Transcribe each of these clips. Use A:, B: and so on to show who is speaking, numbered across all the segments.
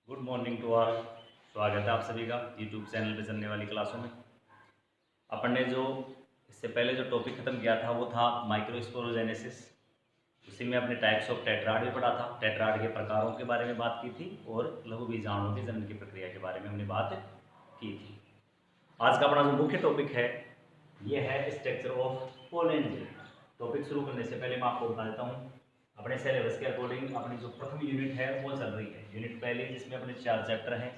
A: Good morning to all. स्वागत है आप सभी का यूट्यूब चैनल पे चलने वाली क्लासों में। अपन ने जो इससे पहले जो टॉपिक खत्म किया था वो था माइक्रोस्पोरोजेनेसिस। उसी में अपने टाइप्स ऑफ टेट्राड भी पढ़ा था, टेट्राड के प्रकारों के बारे में बात की थी और लघु बीजाणुओं के जन्म की प्रक्रिया के बारे में हमने बात की थी। आज का अपना जो मुख्य टॉपिक है ये है structure of pollen grain. Topic शुरू करने से पहले मैं आपको बता देता हूँ अपने सिलेबस के अकॉर्डिंग अपनी जो प्रथम यूनिट है वो चल रही है। यूनिट पहले जिसमें अपने 4 चैप्टर हैं,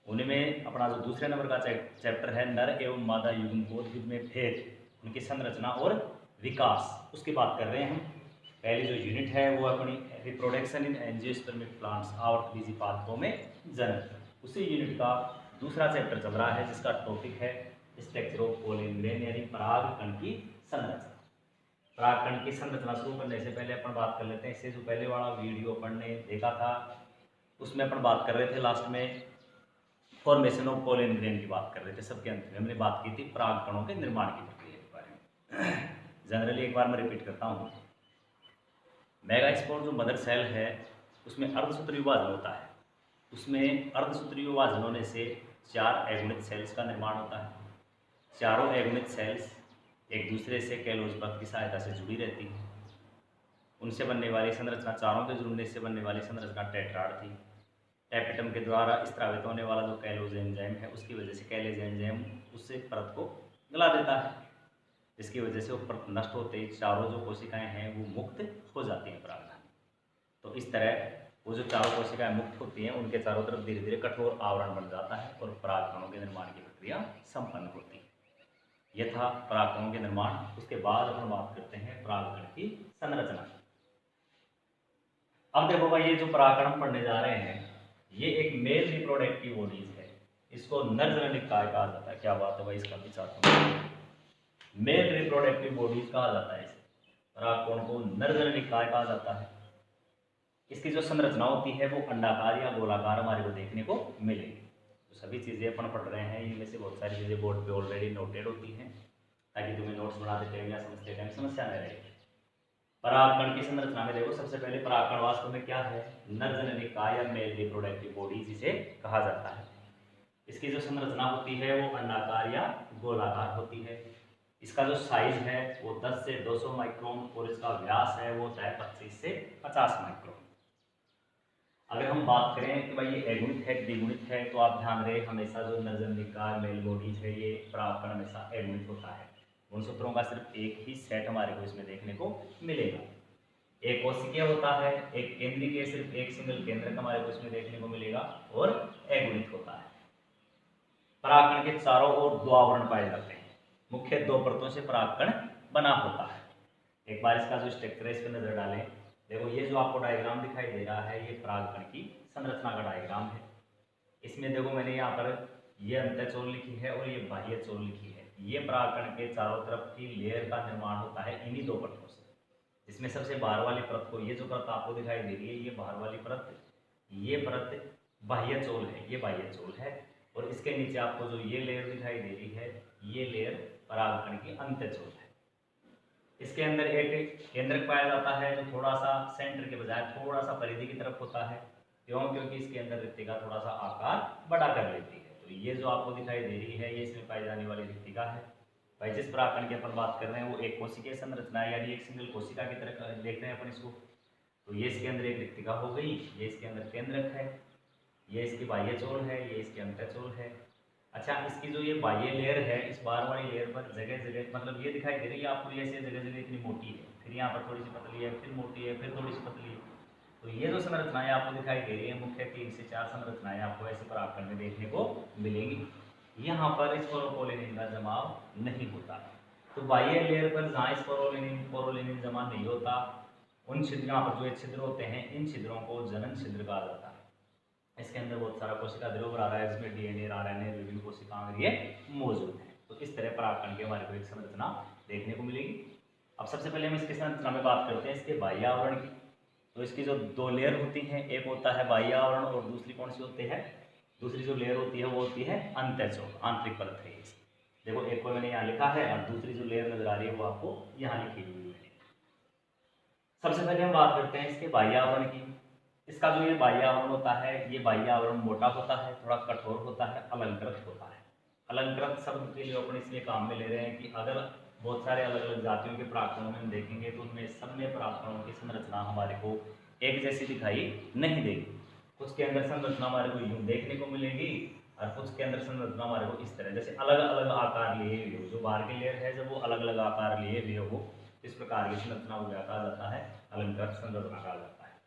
A: उन्हीं में अपना जो दूसरे नंबर का चैप्टर है नर एवं मादा युग्मकों में भेद, उनकी संरचना और विकास, उसकी बात कर रहे हैं हम। पहली जो यूनिट है वो अपनी रिप्रोडक्शन इन एंजियोस्पर्मिक प्लांट्स, आवर्तबीजी पादपों में जन्म, उसी यूनिट का दूसरा चैप्टर चल रहा है जिसका टॉपिक है स्ट्रक्चर ऑफ पोलन ग्रेन यानी परागकण की संरचना। परागकण की संरचना शुरू करने से पहले अपन बात कर लेते हैं, इससे जो पहले वाला वीडियो अपन ने देखा था उसमें अपन बात कर रहे थे लास्ट में फॉर्मेशन ऑफ पोलन ग्रेन की बात कर रहे थे। सबके अंत में हमने बात की थी परागकणों के निर्माण की प्रक्रिया के बारे में। जनरली एक बार मैं रिपीट करता हूँ, मेगास्पोर जो मदर सेल है उसमें अर्धसूत्री विभाजन होता है। उसमें अर्धसूत्री विभाजन होने से 4 एगुणित सेल्स का निर्माण होता है। चारों एगुणित सेल्स एक दूसरे से कैलोज पथ की सहायता से जुड़ी रहती है। उनसे बनने वाली संरचना, चारों के जुड़ने से बनने वाली संरचना टेट्राड थी। टैपेटम के द्वारा स्त्रावित होने वाला जो कैलोज एंजाइम है उसकी वजह से कैलेज एंजाइम उससे परत को गला देता है, जिसकी वजह से वो परत नष्ट होते ही चारों जो कोशिकाएं हैं वो मुक्त हो जाती हैं परागधानी। तो इस तरह वो जो चारों कोशिकाएं मुक्त होती हैं उनके चारों तरफ धीरे धीरे कठोर आवरण बन जाता है और परागकणों के निर्माण की प्रक्रिया संपन्न होती है। यह था परागकणों के निर्माण। उसके बाद अपन बात करते हैं परागकण की संरचना। अब देखो भाई, ये जो परागकण हम पढ़ने जा रहे हैं ये एक मेल रिप्रोडक्टिव बॉडीज है, इसको नर जनन निकाय कहा जाता है। क्या बात है भाई, इसका भी चाहता मेल रिप्रोडक्टिव बॉडीज कहा जाता है। इसे परागकण को नर जनन निकाय कहा जाता है। इसकी जो संरचना होती है वो अंडाकार या गोलाकार हमारे को देखने को मिलेगी। तो सभी चीज़ें अपन पढ़ रहे हैं, इनमें से बहुत सारी चीज़ें बोर्ड पे ऑलरेडी नोटेड होती हैं ताकि तुम्हें नोट्स बनाते टाइम या समझते टाइम समस्या न रहे। परागकण की संरचना में देखो, सबसे पहले परागकण वास्तव में क्या है, नर जनन निकाय या मेल रिप्रोडक्टिव बॉडीज इसे कहा जाता है। इसकी जो संरचना होती है वो अंडाकार या गोलाकार होती है। इसका जो साइज है वो 10 से 200 माइक्रोन और इसका व्यास है वो होता है 25 से 50 माइक्रोन। अगर हम बात करें कि भाई ये एगुणित है द्विगुणित है, तो आप ध्यान रहे हमेशा जो नर जनन निकाय मेल बॉडीज है ये परागकण हमेशा एगुणित होता है। गुणसूत्रों का सिर्फ एक ही सेट हमारे को इसमें देखने को मिलेगा। एक कोशिकीय होता है, एक केंद्रीय, सिर्फ एक सिंगल केंद्रक हमारे को इसमें देखने को मिलेगा और एगुणित होता है। परागकण के चारों ओर 2 आवरण पाए जाते हैं। मुख्य 2 परतों से परागकण बना होता है। एक बार इसका जो स्ट्रक्चर है इस पर नजर डालें। देखो, ये जो आपको डायग्राम दिखाई दे रहा है ये परागकण की संरचना का डायग्राम है। इसमें देखो मैंने यहाँ पर ये अंतःचोल लिखी है और ये बाह्य चोल लिखी है। ये परागकण के चारों तरफ की लेयर का निर्माण होता है इन्हीं 2 परतों से, जिसमें सबसे बाहर वाली परत को, ये जो परत आपको दिखाई दे रही है ये बाहर वाली परत, ये परत बाह्य चोल है, ये बाह्य चोल है। और इसके नीचे आपको जो ये लेयर दिखाई दे रही है ये लेयर परागकण की अंतःचोल है। इसके अंदर एक केंद्रक पाया जाता है जो थोड़ा सा सेंटर के बजाय थोड़ा सा परिधि की तरफ होता है। क्यों? क्योंकि इसके अंदर रिक्तिका थोड़ा सा आकार बड़ा कर लेती है। तो ये जो आपको दिखाई दे रही है ये इसमें पाई जाने वाली रिक्तिका है। भाई जिस परागकण की अपन बात कर रहे हैं वो एक कोशिकीय संरचना है, यानी एक सिंगल कोशिका की तरह देख रहे हैं अपन इसको। तो ये इसके अंदर एक रिक्तिका हो गई, ये इसके अंदर केंद्रक है, ये इसकी बाह्य चोल है, ये इसकी अंतःचोल है। अच्छा, इसकी जो ये बाह्य लेयर है इस बाहर वाली लेयर पर जगह जगह मतलब ये दिखाई दे रही है आपको, ये ऐसे जगह जगह इतनी मोटी है, फिर यहाँ पर थोड़ी सी पतली है, फिर मोटी है, फिर थोड़ी सी पतली है। तो ये जो संरचनाएं आपको दिखाई दे रही है मुख्य 3 से 4 संरचनाएं आपको ऐसे परागकण में देखने को मिलेंगी। यहाँ पर स्पोरोपोलिन का जमाव नहीं होता। तो बाह्य लेयर पर जहाँ स्पोरोलिनिन जमा नहीं होता, उन छिद्र, यहाँ पर जो ये छिद्र होते हैं इन छिद्रों को जनन छिद्र कहा जाता है। इसके अंदर बहुत सारा कोशिका द्रव्य आ रहा है जिसमें डीएनए, आरएनए, विभिन्न कोशिकाएं ये मौजूद है। तो इस तरह परागकण की हमारे को एक संरचना देखने को मिलेगी। अब सबसे पहले हम इसकी संरचना में बात करते हैं इसके बाह्य आवरण की। तो इसकी जो 2 लेयर होती हैं, एक होता है बाह्य आवरण और दूसरी कौन सी होती है, दूसरी जो लेयर होती है वो होती है अंतःचोल, आंतरिक परत है इसकी। देखो एक को मैंने यहाँ लिखा है और दूसरी जो लेयर नजर आ रही है वो आपको यहाँ लिखी हुई है। सबसे पहले हम बात करते हैं इसके बाह्य आवरण की। इसका जो ये बाह्य आवरण होता है, ये बाह्य आवरण मोटा होता है, थोड़ा कठोर होता है, अलंकृत होता है। अलंकृत शब्द के लिए अपन इसलिए काम में ले रहे हैं कि अगर बहुत सारे अलग अलग जातियों के पराक्रमों में हम देखेंगे तो उनमें सब में पराक्रमों की संरचना हमारे को एक जैसी दिखाई नहीं देगी। कुछ के अंदर संरचना हमारे को यूं देखने को मिलेगी और कुछ के अंदर संरचना हमारे को इस तरह, जैसे अलग अलग आकार लिए हुए हो, जो बाहर की लेयर है जब वो अलग अलग आकार लिए हुए हो, इस प्रकार की संरचना को क्या कहा जाता है, अलंकृत संरचना कहा जाता है।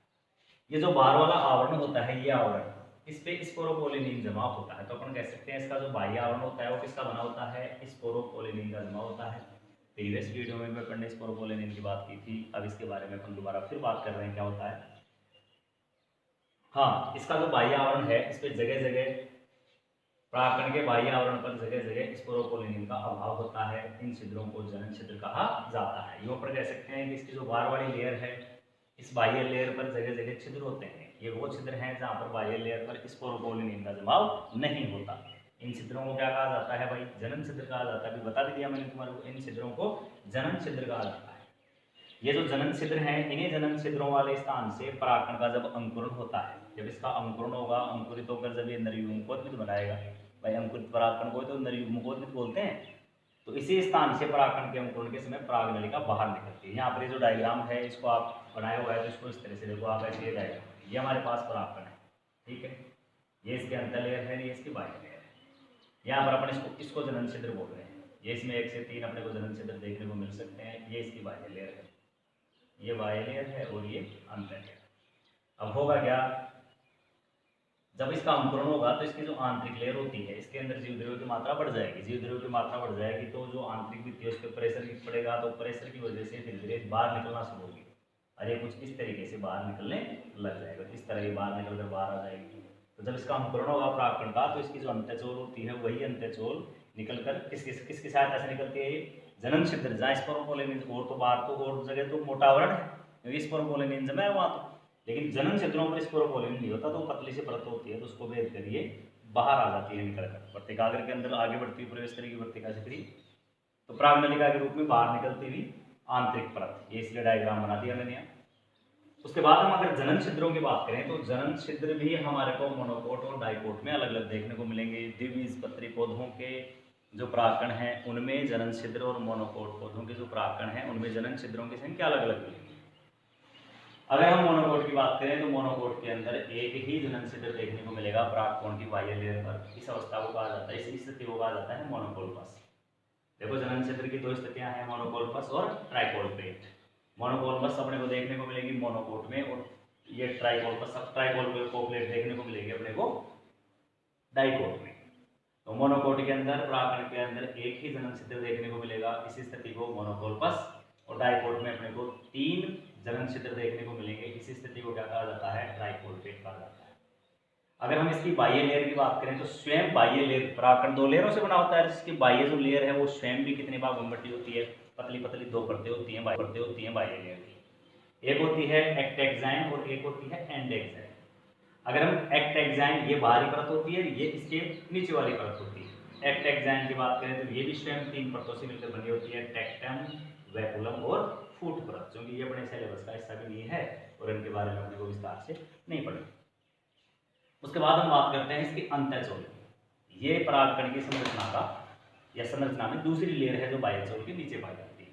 A: ये जो बाहर वाला आवरण होता है, ये आवरण, इस पे स्पोरोपोलिनिन जमा होता है। तो अपन कह सकते हैं इसका जो बाह्य आवरण होता है वो किसका बना होता है, स्पोरोपोलिनिन का जमा होता है। प्रीवियस वीडियो में अपन ने स्पोरोपोलिनिन की बात की थी, अब इसके बारे में अपन दोबारा फिर बात कर रहे हैं क्या होता है। हाँ, इसका जो बाह्य आवरण है इस पे जगह जगह परागकण के बाह्य आवरण पर जगह जगह स्पोरोपोलिनिन का अभाव होता है। इन छिद्रों को जनन छिद्र कहा जाता है। यूं पर कह सकते हैं कि इसकी जो बाहर वाली लेयर है, इस बाह्य लेयर पर जगह जगह छिद्र होते हैं। ये वो छिद्र हैं जहाँ पर बाह्य लेयर पर स्पोरोपोलिनिन का जमाव नहीं होता। इन छिद्रों को क्या कहा जाता है भाई, जनन छिद्र कहा जाता है। अभी बता दिया मैंने तुम्हारे को, इन छिद्रों को जनन छिद्र कहा जाता है। ये जो जनन छिद्र हैं, इन्हीं जनन छिद्रों वाले स्थान से परागकण का जब अंकुरण होता है, जब इसका अंकुरण होगा, अंकुरित होकर जब ये नरयुग्मकोद्भिद बनाएगा, भाई अंकुरित परागकण को तो नरयुग्मकोद्भिद बोलते हैं। तो इसी स्थान से परागकण के अंकुरण के समय परागनलिका बाहर निकलती है। यहाँ पर जो डायग्राम है इसको आप बनाया हुआ है, तो इसको इस तरह से देखो आप, ऐसे ये डायग्राम, ये हमारे पास परागकण है, ठीक है, ये इसके अंतर लेयर है, ये इसकी बाह्य लेयर है। यहाँ पर अपन इसको जनन छिद्र बोल रहे हैं। ये इसमें 1 से 3 अपने को जनन छिद्र देखने को मिल सकते हैं। ये इसकी बाह्य लेयर है, ये बाह्य लेयर है और ये अंतर लेयर। अब होगा क्या, जब इसका अंकुरण होगा तो इसकी जो आंतरिक लेयर होती है, इसके अंदर जीवद्रव्य की मात्रा बढ़ जाएगी। जीवद्रव्य की मात्रा बढ़ जाएगी तो जो आंतरिक भित्ति है उस पर प्रेशर पड़ेगा, तो प्रेशर की वजह से धीरे धीरे बाहर निकलना शुरू होगी। अरे कुछ इस तरीके से बाहर निकलने लग जाएगा, इस तरह ये बाहर निकल कर बाहर आ जाएगी। तो जब इसका अंकुरण होगा परागकण का, तो इसकी जो अंत्यचोल होती है वही अंत्यचोल निकलकर किसकी सहायता से निकलती है, जनन छिद्र, जहाँ स्पोरोपोलिनिन, और तो बाहर तो और जगह तो मोटा आवरण है क्योंकि स्पोरोपोलिनिन जमा है वहाँ तो, लेकिन जनन छिद्रों पर स्पोरोपोलिनिन नहीं होता, तो पतली सी परत होती है, तो उसको भेद कर ये बाहर आ जाती है निकलकर वर्तिकाग्र के अंदर आगे बढ़ती हुई, प्रवेश करेगी वर्तिका चक्री, तो परागनलिका के रूप में बाहर निकलती हुई आंतरिक परत। ये इसलिए डायग्राम बना दिया मैंने यहाँ। उसके बाद हम अगर जनन छिद्रों की बात करें तो जनन छिद्र भी हमारे को मोनोकोट और डाइकोट में अलग अलग देखने को मिलेंगे। द्विबीजपत्री पौधों के जो परागकण हैं उनमें जनन छिद्र, और मोनोकोट पौधों के जो परागकण हैं उनमें जनन छिद्रों की संख्या अलग अलग मिलेगी। अगर हम मोनोकोट की बात करें तो मोनोकोट के अंदर एक ही जनन छिद्र देखने को मिलेगा परागकोण की बाह्य लेयर पर। इस अवस्था को कहा जाता है, इस स्थिति को कहा जाता है मोनोकोल्पस। देखो जनन छिद्र की दो स्थितियां हैं, मोनोकोल्पस और ट्राइकोल्पेट। मोनोकोल्पस अपने को देखने को मिलेगी मोनोकोट में, और ये ट्राइकोल्पस, सब ट्राइकोल्पेट देखने को मिलेगी अपने को डाइकोट में। तो मोनोकोट के अंदर परागकण के अंदर एक ही जनन छिद्र देखने को मिलेगा, इसी स्थिति को मोनोकोल्पस, और डाइकोट में अपने को 3 जनन छिद्र देखने को मिलेंगे, इसी स्थिति को क्या कहा जाता है, ट्राइकोल्पेट कहा जाता है। अगर हम इसकी बाह्य लेयर की बात करें तो स्वयं बाह्य लेयर, परागकण 2 लेयरों से बना होता है, जिसकी बाह्य जो लेयर है वो स्वयं भी कितने भागों में बटी होती है, पतली पतली 2 परतें होती हैं, परतें होती हैं बाह्य लेयर की। एक होती है एक्टेक्साइन और एक होती है एंडेक्साइन। अगर हम एक्टेक्साइन, ये बाहरी परत होती है, ये इसके नीचे वाली परत होती है। एक्टेक्साइन की बात करें तो ये भी स्वयं 3 परतों से मिलकर बनी होती है, टेक्टम, वैकुलम और फूट परत, क्योंकि ये अपने सिलेबस का हिस्सा भी नहीं है और इनके बारे में अपने को विस्तार से नहीं पढ़ेंगे। उसके बाद हम बात करते हैं इसकी अंत्यचोल। ये परागकण की संरचना का, या संरचना में दूसरी लेयर है जो बाह्यचोल के नीचे पाई जाती है।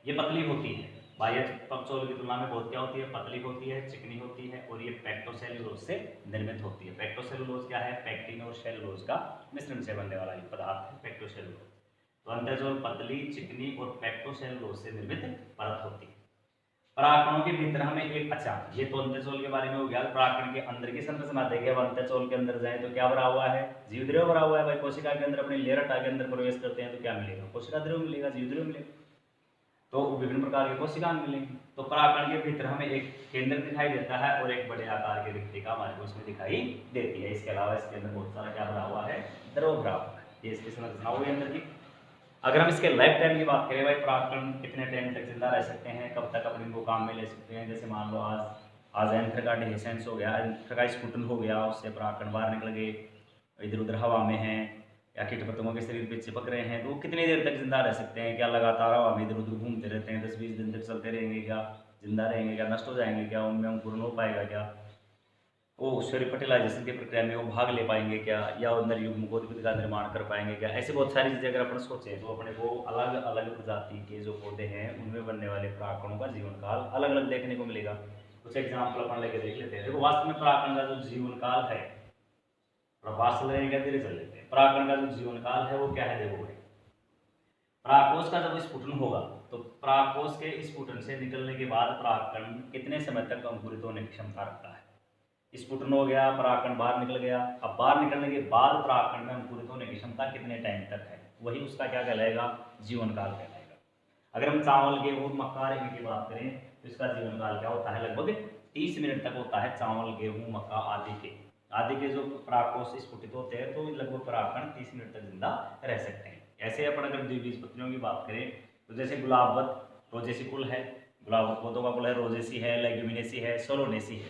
A: ये पतली होती है, बाह्यचोल की तुलना में बहुत क्या होती है, पतली होती है, चिकनी होती है, और ये पेक्टोसेलुलोज से निर्मित होती है। पेक्टोसेलुलोज क्या है, पेक्टिन और सेलुलोज का मिश्रण से बनने वाला ये पदार्थ है पेक्टोसेलुलोज। तो अंत्यचोल पतली, चिकनी और पेक्टोसेलुलोज से निर्मित परत होती है। परागकणों के भीतर हमें एक, अच्छा ये तो अंत्यचोल के बारे में हो गया। परागकण के अंदर की संरचना देखें, अब अंत्यचोल के अंदर जाए तो क्या भरा हुआ है, जीवद्रव्य भरा हुआ है। भाई कोशिका के अंदर अपने लेयर हटा के अंदर प्रवेश करते हैं तो क्या मिलेगा, कोशिका द्रव्य मिलेगा, जीवद्रव्य मिलेगा, तो विभिन्न प्रकार के कोशिका मिलेंगी। तो परागकण के भीतर हमें एक केंद्र दिखाई देता है और एक बड़े आकार की रिक्तिका हमारे को इसमें दिखाई देती है। इसके अलावा इसके अंदर बहुत सारा क्या भरा हुआ है, द्रव भरा हुआ है। ये इसकी संरचना हुई अंदर की। अगर हम इसके लाइफ टाइम की बात करें, भाई परागकण कितने टाइम तक जिंदा रह सकते हैं, कब तक अपने इनको काम में ले सकते हैं। जैसे मान लो आज एंथर का डिहेसेंस हो गया, एंथर का स्फुटन हो गया, उससे परागकण बाहर निकल गए, इधर उधर हवा में हैं या कीट पतंगों के शरीर पे चिपक रहे हैं, तो वो कितनी देर तक जिंदा रह सकते हैं, क्या लगातार हवा में इधर उधर घूमते रहते हैं, 10-20 दिन तक चलते रहेंगे क्या, जिंदा रहेंगे क्या, नष्ट हो जाएंगे क्या, उनमें अंकुरण हो पाएगा क्या, वो सॉरी फर्टिलाइजेशन की प्रक्रिया में वो भाग ले पाएंगे क्या, या नर युग्मकोद्भिद का निर्माण कर पाएंगे क्या। ऐसे बहुत सारी चीज़ें अगर अपन सोचें तो अपने को अलग अलग प्रजाति के जो पौधे हैं उनमें बनने वाले परागकणों का जीवन काल अलग अलग देखने को मिलेगा। कुछ एग्जाम्पल अपन लेके देख लेते हैं। देखो वास्तव में परागकण का जो जीवन काल है, थोड़ा फास्ट चल रहे हैं, धीरे चल लेते हैं। परागकण का जो जीवन काल है वो क्या है, देखो भाई, परागकोश का जब स्फुटन होगा तो परागकोश के स्फुटन से निकलने के बाद परागकण कितने समय तक अंकुरित होने की क्षमता रखता है। स्फुटन हो गया, परागकण बाहर निकल गया, अब बाहर निकलने के बाद परागकण में अंकुरित होने की क्षमता कितने टाइम तक है, वही उसका क्या कहलाएगा, जीवन काल कहलाएगा। अगर हम चावल, गेहूं, मक्का की बात करें तो इसका जीवन काल क्या होता है, लगभग 30 मिनट तक होता है। चावल, गेहूं, मक्का आदि के जो परागकोश स्फुटित होते हैं तो लगभग परागकण 30 मिनट तक जिंदा रह सकते हैं। ऐसे अपन अगर द्विबीजपत्रियों की बात करें तो जैसे गुलाबवत रोजेसी कुल है, गुलाबवत पौधों का कुल है, रोजेसी है, लेग्यूमिनेसी है, सोलोनेसी है।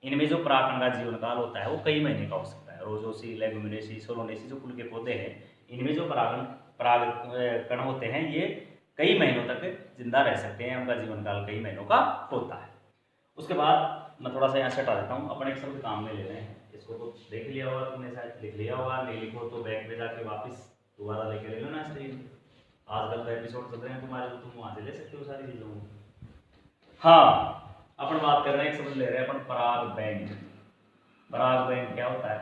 A: इनमें जो परागकण का जीवन काल होता है वो कई महीने का हो सकता है। रोजोसी, लेग्यूमिनेसी, सोलोनेसी जो कुल के पौधे हैं इनमें जो परागकण होते हैं ये कई महीनों तक जिंदा रह सकते हैं, उनका जीवन काल कई महीनों का होता है। उसके बाद मैं थोड़ा सा यहाँ से हटा देता हूँ, अपन एक शब्द काम में ले रहे हैं। इसको तो देख लिया होगा तुमने, शायद लिख लिया होगा, नहीं लिखो तो बैग पे जाके वापस दोबारा लेके ले लो ना स्क्रीन। आजकल तो एपिसोड चल रहे हैं तुम्हारे तो तुम वहाँ से ले सकते हो सारी चीज़ों को। हाँ, अपन बात कर रहे हैं, एक शब्द ले रहे हैं अपन, पराग बैंक। पराग बैंक क्या होता है,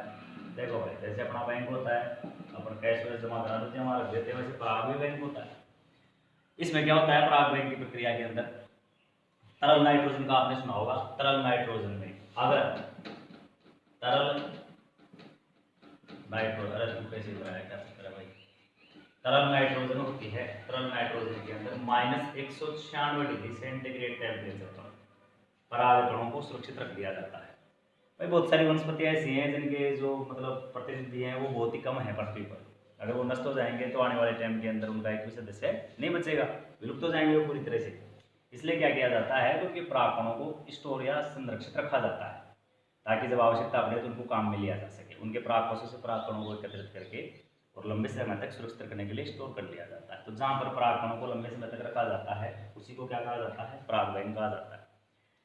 A: देखो भाई, जैसे अपना बैंक होता है, अपन कैश वैश जमा करा देते हैं, हमारा देते हैं, वैसे पराग भी बैंक होता है। इसमें क्या होता है, पराग बैंक की प्रक्रिया के अंदर तरल नाइट्रोजन का आपने सुना होगा। तरल नाइट्रोजन में अगर तरल नाइट्रोजन, अरे तू कैसे बनाया, क्या चक्कर है भाई, तरल नाइट्रोजन होती है, तरल नाइट्रोजन के अंदर -196 डिग्री सेंटीग्रेड टेम्परेचर पर परागकणों को सुरक्षित रख दिया जाता है। भाई बहुत सारी वनस्पतियां ऐसी हैं जिनके जो मतलब प्रतिनिधि हैं वो बहुत ही कम है पृथ्वी पर। अगर वो नष्ट हो जाएंगे तो आने वाले टाइम के अंदर उनका एक भी सदस्य नहीं बचेगा, विलुप्त हो जाएंगे वो पूरी तरह से। इसलिए क्या किया जाता है, तो कि परागकणों को स्टोर या संरक्षित रखा जाता है ताकि जब आवश्यकता पड़े तो उनको काम में लिया जा सके। उनके परागकोशों से परागकणों को एकत्रित करके और लंबे समय तक सुरक्षित रखने के लिए स्टोर कर लिया जाता है। तो जहाँ पर परागकणों को लंबे समय तक रखा जाता है उसी को क्या कहा जाता है, पराग बैंक कहा जाता है।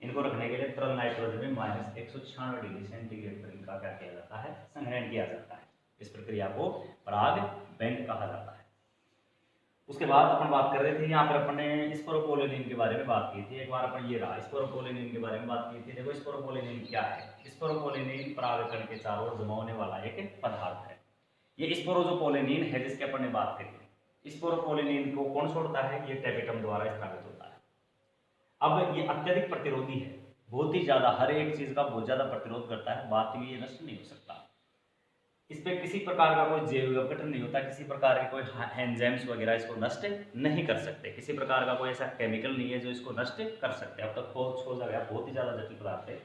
A: इनको रखने के लिए तरल नाइट्रोजन में -196 डिग्री सेंटीग्रेड पर इनका क्या किया जाता है, संग्रहण किया जाता है। इस प्रक्रिया को पराग बैंक कहा जाता है। उसके बाद अपन बात कर रहे थे, यहाँ पर अपन ने स्पोरोपोलिनिन के बारे में बात की थी। एक बार अपन ये रहा, स्पोरोपोलिनिन के बारे में बात की थी। देखो स्पोरोपोलिनिन क्या है, स्पोरोपोलिनिन परागकण के चारों ओर जमा होने वाला एक पदार्थ है। ये स्पोरोजोपोलिनिन है जिसके अपन ने बात करी। स्पोरोपोलिनिन को कौन छोड़ता है, ये टेपिटम द्वारा स्रावित होता है। अब ये अत्यधिक प्रतिरोधी है, बहुत ही ज्यादा, हर एक चीज का बहुत ज्यादा प्रतिरोध करता है, बात ये नष्ट नहीं हो सकता। इस पर किसी प्रकार का कोई जैव विघटन नहीं होता, किसी प्रकार के कोई एंजाइम्स वगैरह इसको नष्ट नहीं कर सकते, किसी प्रकार का कोई ऐसा केमिकल नहीं है जो इसको नष्ट कर सकते। अब तक खोज हो गया, बहुत ही ज्यादा जटिल पदार्थ है,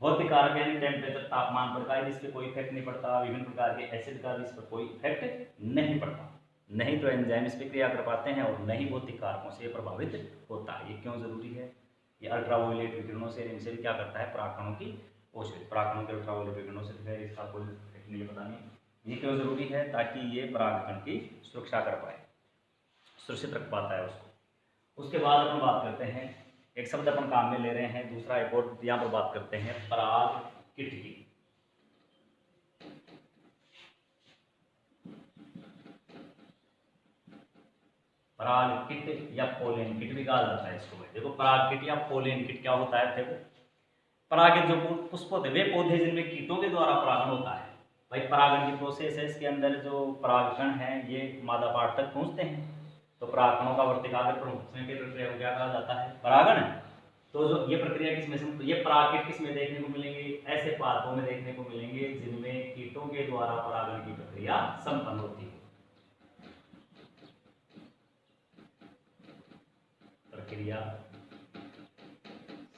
A: बहुत ही कारक यानी टेम्परेचर, तापमान पर का इस पर कोई इफेक्ट नहीं पड़ता, विभिन्न प्रकार के एसिड का भी इस पर कोई इफेक्ट नहीं पड़ता, नहीं तो एंजाइम इस पर क्रिया कर पाते हैं और नहीं भौतिक कारकों से प्रभावित होता है। ये क्यों जरूरी है, ये अल्ट्रावायलेट विकिरणों से, इनसे भी क्या करता है, परागकणों की पोषित, परागकणों के अल्ट्रावायलेट विकिरणों से फिर इसका कोई इफेक्ट नहीं, पता नहीं। ये क्यों जरूरी है, ताकि ये परागकण की सुरक्षा कर पाए, सुरक्षित रख पाता है उसको। उसके बाद अपन बात करते हैं, एक शब्द अपन काम में ले रहे हैं, दूसरा एक और यहाँ पर बात करते हैं, पराग किट की। पराग किट या पोलेन किट भी कहा जाता है इसको। देखो पराग किट या पोलेन किट क्या होता है, देखो परागित जो पुष्प होते हैं वे पौधे जिनमें कीटों के द्वारा परागण होता है। भाई परागण की प्रोसेस है, इसके अंदर जो परागकण है ये मादा पार्ट तक पहुंचते हैं, तो परागकणों का वर्तिकाग्र पहुंचने की प्रक्रिया को क्या कहा जाता है, परागण। तो जो ये प्रक्रिया किसमें, ये परागकिट किसमें देखने को मिलेंगे, ऐसे पादपों में देखने को मिलेंगे जिनमें कीटों के द्वारा परागण की प्रक्रिया संपन्न होती है, प्रक्रिया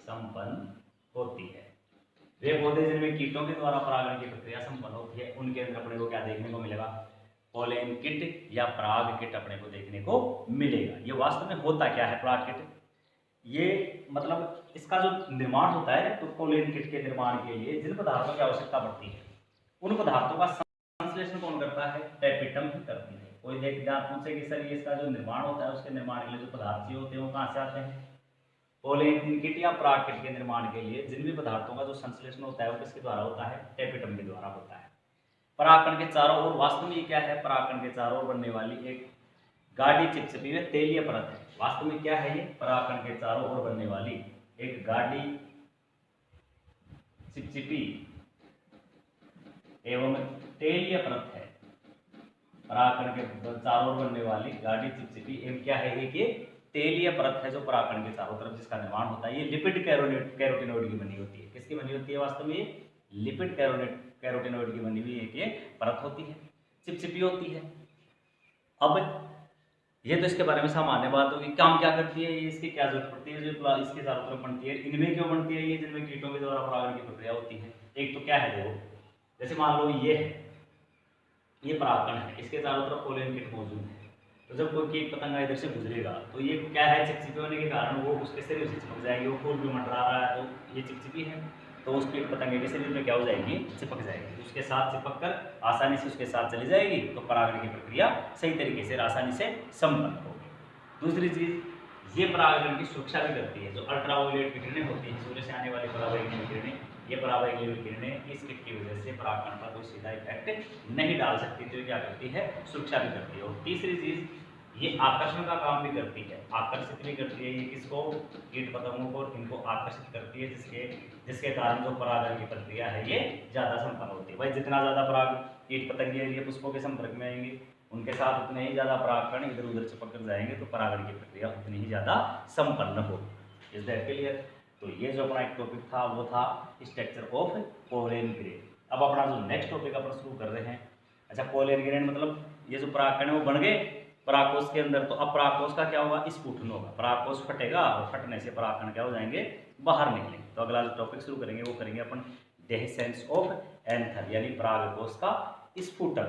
A: संपन्न होती है। वे पौधे जिनमें कीटों के द्वारा परागण की प्रक्रिया संपन्न होती है उनके अंदर अपने को क्या देखने को मिलेगा, पोलेन किट या पराग किट अपने को देखने को मिलेगा। ये वास्तव में होता क्या है पराग किट, ये मतलब इसका जो निर्माण होता है, तो पोलेन किट के निर्माण के लिए जिन पदार्थों की आवश्यकता पड़ती है उन पदार्थों का संश्लेषण कौन करता है, टेपिटम ही करती है। कोई देख पूछे कि सर ये इसका जो निर्माण होता है उसके निर्माण के लिए जो पदार्थ चाहिए होते हैं वो कहाँ से आते हैं, पोलेन किट या परागकण के निर्माण के लिए जिन भी पदार्थों का जो संश्लेषण होता है वो किसके द्वारा होता है, टेपिटम के द्वारा होता है। परागकण के चारों ओर, वास्तव में क्या है, परागकण के चारों ओर बनने वाली एक गाढ़ी चिपचिपी व तेलीय परत है। वास्तव में क्या है ये, परागकण के चारों ओर बनने वाली एक गाढ़ी चिपचिपी एवं तेलीय परत है। परागकण के चारों ओर बनने वाली गाढ़ी चिपचिपी एवं क्या है, एक ये तेलीय परत है जो परागकण के चारों तरफ जिसका निर्माण होता है। ये लिपिड कैरोटिनॉइड की बनी होती है। किसकी बनी होती है, वास्तव में ये लिपिड कैरोटिनॉइड की बनी हुई एक ये परत होती है, चिपचिपी होती है। अब ये तो इसके बारे में सामान्य बात होगी। काम क्या करती है ये, इसकी क्या जरूरत पड़ती है, जो इसके चारों तरफ बनती है, इनमें क्यों बनती है ये, जिनमें कीटों के द्वारा परागण की प्रक्रिया होती है। एक तो क्या है, देखो जैसे मान लो ये है, ये परागकण है, इसके चारों तरफ पोलेन किट मौजूद है। तो जब कोई कीट पतंगा इधर से गुजरेगा तो ये क्या है, चिपचिपी होने के कारण वो उसके शरीर से चिपक जाएगी। वो फूल भी मंडरा रहा है तो ये चिपचिपी है, तो उस कीट पतंगे के शरीर में क्या हो जाएगी, चिपक जाएगी। उसके साथ चिपक कर आसानी से उसके साथ चली जाएगी, तो परागण की प्रक्रिया सही तरीके से आसानी से संपन्न होगी। दूसरी चीज, ये परागण की सुरक्षा भी करती है। जो अल्ट्रावायलेट किरणें होती हैं, सूर्य से आने वाली पराबैंगनी किरणें, ये पराबैंगनी किरणें इस किट की वजह से परागण पर कोई सीधा इफेक्ट नहीं डाल सकती, तो ये क्या करती है, सुरक्षा भी करती है। और तीसरी चीज, ये आकर्षण का काम भी करती है, आकर्षित भी करती है। ये किसको, कीट पतंगों को, इनको आकर्षित करती है, जिसके कारण जो परागण की प्रक्रिया है ये ज्यादा संपन्न होती है। भाई जितना ज्यादा पराग कीट पतंगे ये पुष्पों के संपर्क में आएंगे, उनके साथ उतने ही ज्यादा परागकण इधर उधर चिपक कर जाएंगे, तो परागण की प्रक्रिया उतनी ही ज्यादा संपन्न होगी। Is that clear. तो ये जो अपना एक टॉपिक था वो था स्ट्रक्चर ऑफ पोलेन ग्रेन। अब अपना जो नेक्स्ट टॉपिक अपन शुरू कर रहे हैं। अच्छा, पोलेन ग्रेन मतलब ये जो परागकण है वो बन गए परागकोश के अंदर, तो अब परागकोश का क्या होगा, स्फुटन होगा। परागकोश फटेगा और फटने से परागकण क्या हो जाएंगे, बाहर निकलेंगे। तो अगला जो टॉपिक शुरू करेंगे वो करेंगे अपन डेhiscence ऑफ एंथर, यानी परागकोश का स्फुटन।